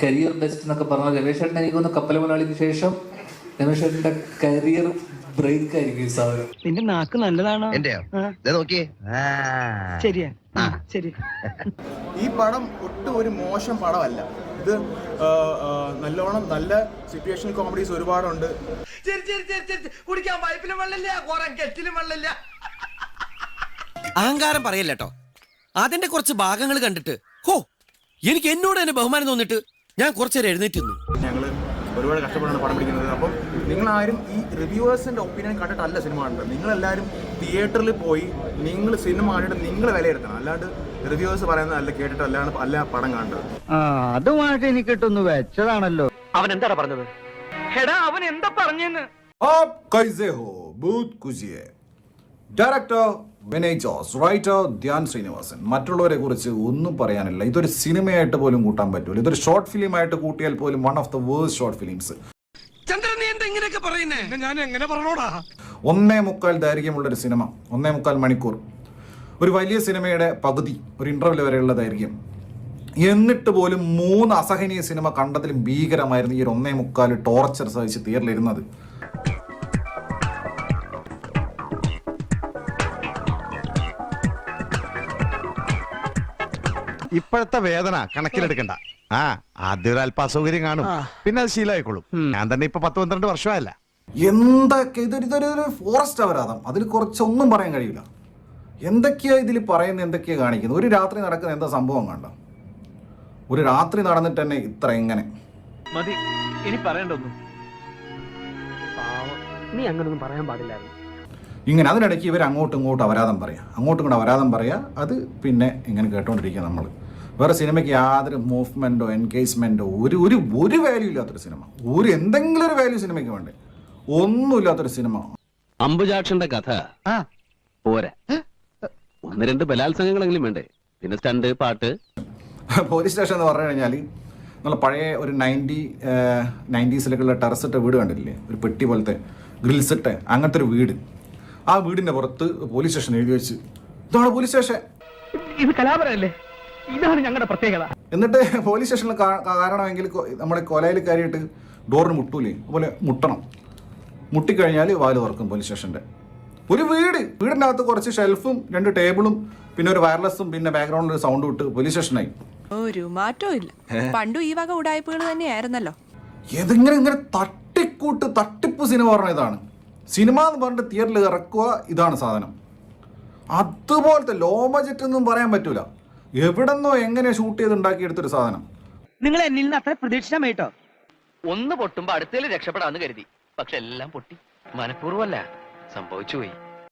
Career best എന്നൊക്കെ പറഞ്ഞാൽ രമേശ് ചേട്ടൻ എനിക്ക് തോന്നുന്നു കപ്പൽ മലയാളിക്ക് ശേഷം രമേശ് ചേട്ടന്റെ കരിയർ ബ്രേക്ക് ആയിരിക്കും ഈ സാധനം. നിന്റെ നാക്ക് നല്ലതാണോ? ശരിയാ, ശരി. ഈ പടം ഒട്ടും ഒരു മോശം പടമല്ല. ഇത് നല്ലോണം നല്ല സിറ്റുവേഷണൽ കോമഡീസ് ഒരുപാടുണ്ട്. കുടിക്കാൻ പൈപ്പിലും വെള്ളമില്ല, കെറ്റിലും വെള്ളമില്ല. അഹങ്കാരം പറയല്ലോ. അതിന്റെ കുറച്ച് ഭാഗങ്ങൾ കണ്ടിട്ട് ഹോ എനിക്ക് എന്നോട് തന്നെ ബഹുമാനം തോന്നിട്ട് ഞാൻ കുറച്ചേരം എഴുന്നേറ്റുന്നു. ഞങ്ങള് ഒരുപാട് കഷ്ടപ്പെട്ടാണ് പടം പിടിക്കുന്നത്. അപ്പം നിങ്ങളാരും ഈ റിവ്യൂവേഴ്സിന്റെ ഒപ്പീനിയൻ കണ്ടിട്ടല്ല സിനിമ കണ്ടത്. നിങ്ങളെല്ലാവരും തിയേറ്ററിൽ പോയി നിങ്ങൾ സിനിമ കണ്ടിട്ട് നിങ്ങൾ വിലയിരുത്തണം. അല്ലാണ്ട് റിവ്യൂവേഴ്സ് പറയുന്നതല്ല കേട്ടിട്ട് അല്ല പടം കണ്ടത്. അതുമായിട്ട് എനിക്ക് കിട്ടുന്നു വെച്ചതാണല്ലോ. അവൻ എന്താ പറഞ്ഞത്? എടാ അവൻ എന്താ പറഞ്ഞെന്ന്? Director Vinay Jose, writer Dhyan Sreenivasan. മറ്റുള്ളവരെ കുറിച്ച് ഒന്നും പറയാനില്ല. ഇതൊരു സിനിമയായിട്ട് പോലും കൂട്ടാൻ പറ്റൂല. ഇതൊരു ഷോർട്ട് ഫിലിം ആയിട്ട് കൂട്ടിയാൽ പോലും one of the worst short films. 1.25 ദൈർഘ്യമുള്ള ഒരു സിനിമ, 1.25 മണിക്കൂർ, ഒരു വലിയ സിനിമയുടെ പകുതി, ഒരു ഇന്റർവെൽ വരെയുള്ള ദൈർഘ്യം. എന്നിട്ട് പോലും 3 അസഹനീയ സിനിമ കണ്ടതിലും ഭീകരമായിരുന്നു ഈ ഒരു 1.25 ടോർച്ചർ സഹിച്ച് തിയേറ്ററിലിരുന്നത്. ഇപ്പോഴത്തെ വേദന കണക്കിലെടുക്കണ്ട. ആദ്യം അല്പ അസൗകര്യം കാണും, പിന്നെ അത് ശീലമായിക്കോളും. ഞാൻ തന്നെ ഇപ്പൊ 10-12 വർഷമല്ല. എന്തൊക്കെ ഇതൊരു ഫോറസ്റ്റ് അപരാധം. അതിൽ കുറച്ചൊന്നും പറയാൻ കഴിയില്ല. എന്തൊക്കെയാ ഇതിൽ പറയുന്നത്, എന്തൊക്കെയാ കാണിക്കുന്നത്. ഒരു രാത്രി നടക്കുന്ന എന്താ സംഭവം കണ്ട? ഒരു രാത്രി നടന്നിട്ട് തന്നെ ഇത്ര എങ്ങനെ മതി, ഇനി പറയണ്ടൊന്നും. നീ അങ്ങനൊന്നും പറയാൻ പാടില്ലായിരുന്നു. ഇങ്ങനെ അതിനിടയ്ക്ക് ഇവർ അങ്ങോട്ടും ഇങ്ങോട്ടും അപരാധം പറയാം, അങ്ങോട്ടും ഇങ്ങോട്ടും അപരാധം പറയാം. അത് പിന്നെ ഇങ്ങനെ കേട്ടോണ്ടിരിക്കുക നമ്മൾ. വേറെ സിനിമയ്ക്ക് യാതൊരു മൂവ്മെന്റോ എൻഗേജ്മെന്റോ ഒരു വാല്യൂ ഇല്ലാത്തൊരു സിനിമ. എന്തെങ്കിലും ഒരു വാല്യൂ സിനിമയ്ക്ക് വേണ്ടേ? ഒന്നുമില്ലാത്തൊരു സിനിമ. അംബുജാക്ഷന്റെ കഥ പോരാ, 1-2 ബലാത്സംഗങ്ങളെങ്കിലും വേണ്ടേ? പിന്നെ സ്റ്റണ്ട്, പാട്ട്. പോലീസ് സ്റ്റേഷൻ എന്ന് പറഞ്ഞു കഴിഞ്ഞാൽ നമ്മൾ പഴയ ഒരു 90s ടെറസിട്ട വീട് കണ്ടില്ലേ? ഒരു പെട്ടി പോലത്തെ ഗ്രിൽസിട്ട് അങ്ങനത്തെ ഒരു വീട്. ആ വീടിന്റെ പുറത്ത് പോലീസ് സ്റ്റേഷൻ എഴുതി വെച്ച്, ഇതാണ് പോലീസ് സ്റ്റേഷൻ. ഇത് കലാപരല്ലേ? ഇതാണ് ഞങ്ങളുടെ പ്രത്യേകത. എന്നിട്ട് പോലീസ് സ്റ്റേഷനിൽ കാരണമെങ്കിൽ നമ്മുടെ കൊലയിൽ കയറിയിട്ട് ഡോറിന് മുട്ടൂലേ, അതുപോലെ മുട്ടണം. മുട്ടിക്കഴിഞ്ഞാൽ വാല് തുറക്കും പോലീസ് സ്റ്റേഷന്റെ. ഒരു വീടിൻ്റെ അകത്ത് കുറച്ച് ഷെൽഫും 2 ടേബിളും പിന്നെ ഒരു വയർലെസ്സും പിന്നെ ബാക്ക്ഗ്രൗണ്ടിൽ ഒരു സൗണ്ട് വിട്ട് പോലീസ് സ്റ്റേഷനായി. ഒരു മാറ്റവും ഇല്ല. പണ്ടും ഈ വക ഉടായ്പകൾ തന്നെയായിരുന്നല്ലോ. ഇങ്ങനെ തട്ടിപ്പ് സിനിമ പറഞ്ഞ ഇതാണ് സിനിമ എന്ന് പറഞ്ഞിട്ട് തിയേറ്ററിൽ ഇറക്കുക. ഇതാണ് സാധനം. അതുപോലത്തെ ലോ ബജറ്റ് ഒന്നും പറയാൻ പറ്റൂല. എവിടെന്നോ എങ്ങനെ ഷൂട്ട് ചെയ്ത് ഉണ്ടാക്കിയെടുത്തൊരു സാധനം. നിങ്ങൾ എന്നിൽ നിന്ന് അത്ര പ്രതീക്ഷിച്ചാമേട്ടോ. ഒന്ന് പൊട്ടുമ്പോ അടുത്തേൽ രക്ഷപ്പെടാന്ന് കരുതി, പക്ഷെ എല്ലാം പൊട്ടി. മനഃപൂർവ്വമല്ല, സംഭവിച്ചു പോയി.